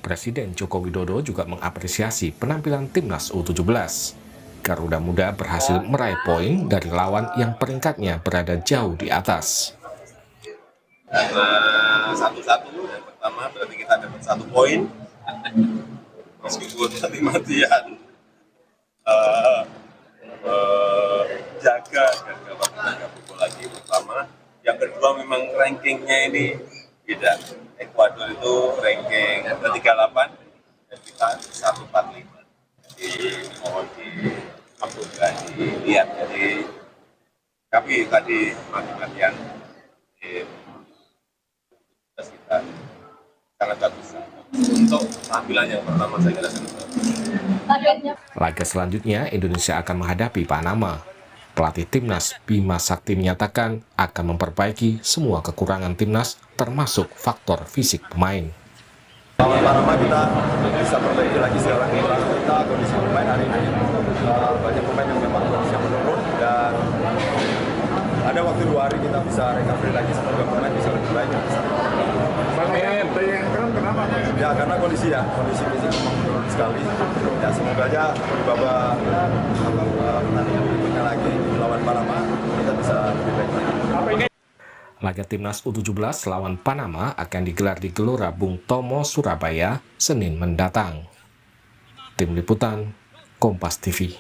Presiden Joko Widodo juga mengapresiasi penampilan timnas U17. Garuda Muda berhasil meraih poin dari lawan yang peringkatnya berada jauh di atas. Karena 1-1 yang pertama berarti kita dapat 1 poin meskipun mati-matian jaga agar gawang kita nggak pukul lagi pertama. Yang kedua memang rankingnya ini beda. Ekuador itu ranking 38 dan kita 145. Jadi mohon dilihat. Jadi kami tadi mati-matian kita sangat bagus. Untuk tampilan yang pertama saya kira sangat bagus. Laga selanjutnya Indonesia akan menghadapi Panama. Pelatih timnas Bima Sakti menyatakan akan memperbaiki semua kekurangan timnas termasuk faktor fisik pemain. Lawan Panama kita bisa perbaiki lagi segala kekurangan kita, kondisi pemain hari ini banyak pemain yang memang kondisinya menurun dan ada waktu 2 hari kita bisa recovery lagi, semoga pemain bisa lebih baik. Ya karena kondisi fisik memang menurun sekali. Ya semoga aja di babak pertandingan berikutnya lagi lawan Panama kita bisa lebih baik lagi. Laga timnas U17 lawan Panama akan digelar di Gelora Bung Tomo, Surabaya, Senin mendatang. Tim Liputan, Kompas TV.